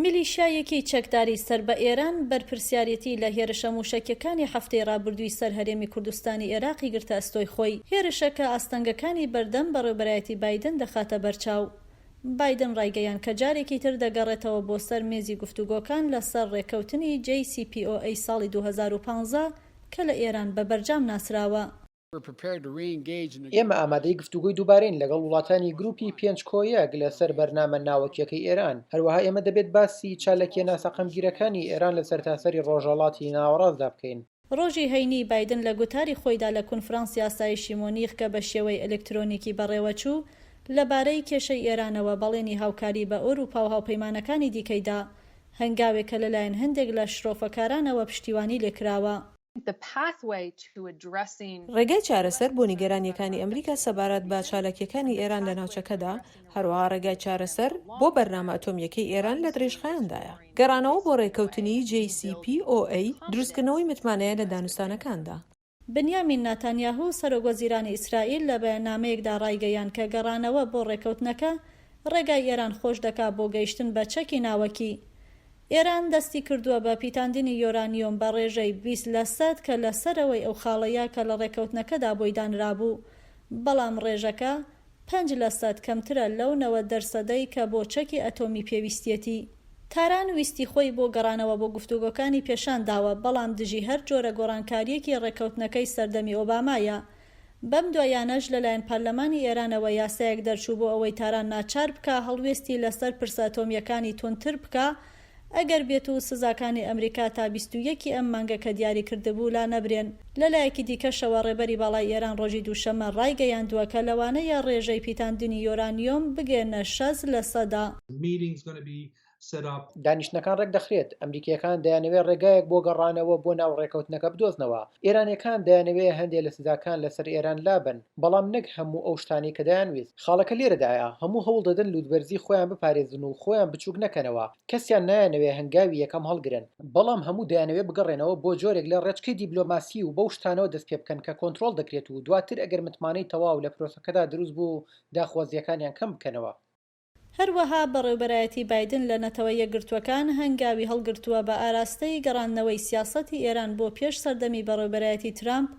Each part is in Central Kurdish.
میلیشیایەکی چەکداری سەر بە ئێران بەرپرسیارەتی لە هێرشە موشەکیەکانی هەفتەی ڕابردووی سەر هەرێمی کوردستانی عێراقی گرتە ئەستۆی خۆی. هێرشەکە ئاستەنگەکانی بەردەم بەڕێوەبەرایەتی بایدن دەخاتە بەرچاو. بایدن ڕایگەیان کە جارێکی تر دەگەڕێتەوە بۆ سەر مێزی گفتوگۆکان لەسەر ڕێکەوتنی JCPOA ساڵی 2015 کە لە ئێران بە بەرجام ناسراوە. ئێمە ئامادەی گفتوگۆی دووبارەین لەگەڵ وڵاتانی گروپی 5 کۆیەک لەسەر بەرنامە ناوەکیەکەی ئێران. هەروەها ئێمە دەبێت باسی چالەکیە ناسەقەمگیرەکانی ئێران لە سەرتاسەری ڕۆژهەڵاتی ناوەڕاستدا بکەین. ڕۆژی هەینی بایدن لە گوتاری خۆیدا لە کۆنفرانسی ئاسایشی مۆنیخ کە بە شێوەی ئەلکترۆنیکی بەڕێوەچوو لەبارەی کێشەی ئێرانەوە بەڵێنی هاوکاری بە ئەوروپا و هاوپەیمانەکانی دیکەیدا هەنگاوێکە لەلایەن هەندێک لە شرۆفەکارانەوە پشتیوانی لێکراوە. ڕێگای چارەسەر بۆ نیگەرانیەکانی ئەمریکا سەبارەت بە چالاکیەکانی ئێران لە ناوچەکەدا هەروەها ڕێگای چارەسەر بۆ بەرنامە ئەتۆمیەکەی ئێران لە درێژخایاندایە. گەڕانەوە بۆ ڕێکەوتنی JCPOA دروستکردنەوەی متمانەیە لە دانوستانەکاندا. بنیامین ناتانیاهو سەرۆکوەزیرانی ئیسرائیل لە بەیاننامەیەکدا ڕایگەیان کە گەڕانەوە بۆ ڕێکەوتنەکە ڕێگای ئێران خۆش دەکات بۆ گەیشتن بە چەکی ناوەکی. ئێران دەستی کردووە بە پیتاندنی یۆرانیۆم بە ڕێژەی 20% کە لەسەرەوەی ئەو خاڵەیە کە لە ڕێکەوتنەکەدا بۆی دانرابوو، بەڵام ڕێژەکە 5% کەمترە لەو 90% کە بۆ چەکی ئەتۆمی پێویستیەتی. تاران ویستی خۆی بۆ گەڕانەوە بۆ گفتوگۆکانی پێشان داوە، بەڵام دژی هەر جۆرە گۆڕانکاریەکی ڕێکەوتنەکەی سەردەمی ئۆبامایە. بەم دوایانەش لەلایەن پەرلەمانی ئێرانەوە یاسایەک دەرچوو بۆ ئەوەی تاران ناچار بکە هەڵوێستی لەسەر پرسە ئەتۆمیەکانی تونتر بکە ئەگەر بێت و سزاکانی ئەمریکا تا 21 ئەم مانگە کە دیاری کردبوو لا نەبرێن. لەلایەکی دیکەشەوە ڕێبەری باڵای ئێران ڕۆژی دووشەمە ڕایگەیاندووە کە لەوانەیە ڕێژەی پیتاندنی یۆرانیۆم بگێنە 60%. دانیشتنەکان ڕێک دەخرێت. ئەمریکیەکان دەیانەوێت ڕێگایەک بۆ گەڕانەوە بۆ ناو ڕێکەوتنەکە بدۆزنەوە. ئێرانیەکان دەیانەوێت هەندێک لە سزاکان لەسەر ئێران لابن، بەڵام نەک هەموو ئەو شتانی کە دەیانویست. خاڵەکە لێرەدایە هەموو هەوڵ دەدەن لوودبەرزی خۆیان بپارێزن و خۆیان بچووک نەکەنەوە. کەسیان نایانەوێت هەنگاوی یەکەم هەڵگرن، بەڵام هەموو دەیانەوێت بگەڕێنەوە بۆ جۆرێک لە ڕێچکەی دیبلۆماسی و بەو شتانەوە دەست پێ بکەن کە کۆنتڕۆڵ دەکرێت و دواتر ئەگەر متمانەی تەواو لە پرۆسەکەدا دروست بوو داخوازیەکانیان کەم بکەنەوە. هەروەها بەڕێوەبەرایەتی بایدن لە نەتەوە یەکگرتووەکان هەنگاوی هەڵگرتووە بە ئاراستەی گەڕاندنەوەی سیاسەتی ئێران بۆ پێش سەردەمی بەڕێوەبەرایەتی ترامپ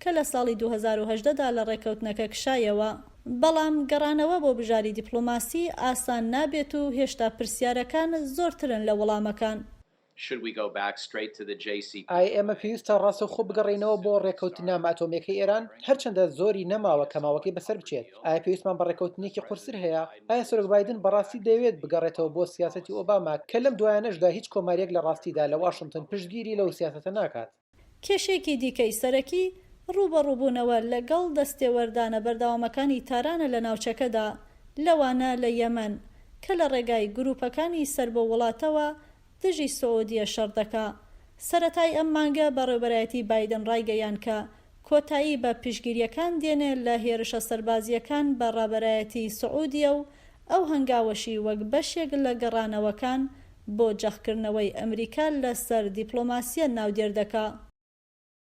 کە لە ساڵی 2018دا لە ڕێکەوتنەکە کشایەوە. بەڵام گەڕانەوە بۆ بژاری دیپلۆماسی ئاسان نابێت و هێشتا پرسیارەکان زۆرترن لە وەڵامەکان. ئێمە پێویستە ڕاستەوخۆ بگەڕێنەوە بۆ ڕێکەوتنامە ئەتۆمیەکەی ئێران هەرچەندە زۆری نەماوە کەماوەکەی بەسەر بچێت. ئایا پێویستمان بە ڕێکەوتنێکی قورسر هەیە؟ ئایا سەرۆک بایدن بەڕاستی دەیەوێت بگەڕێتەوە بۆ سیاسەتی ئۆباما کە لەم دوایانەشدا هیچ کۆماریەک لە ڕاستیدا لە واشنگتن پشتگیری لەو سیاسەتە ناکات؟ کێشێکی دیکەی سەرەکی ڕوبەڕووبوونەوە لەگەڵ دەستێوەردانە بەردەوامەکانی تارانە لە ناوچەکەدا، لەوانە لە یەمەن کە لە ڕێگای گروپەکانی سەر بە وڵاتەوە دژی سعودیە شەڕ دەکا. سەرەتای ئەم مانگە بەڕێوەبەرایەتی بایدن ڕایگەیان کە کۆتایی بە پشگیریەکان دێنێ لە هێرشە سەربازیەکان بە ڕابەرایەتی سعودیە و ئەو هەنگاوەشی وەک بەشێک لە گەڕانەوەکان بۆ جەخکردنەوەی ئەمریکا لەسەر دیپلۆماسیە ناودێر دەکا.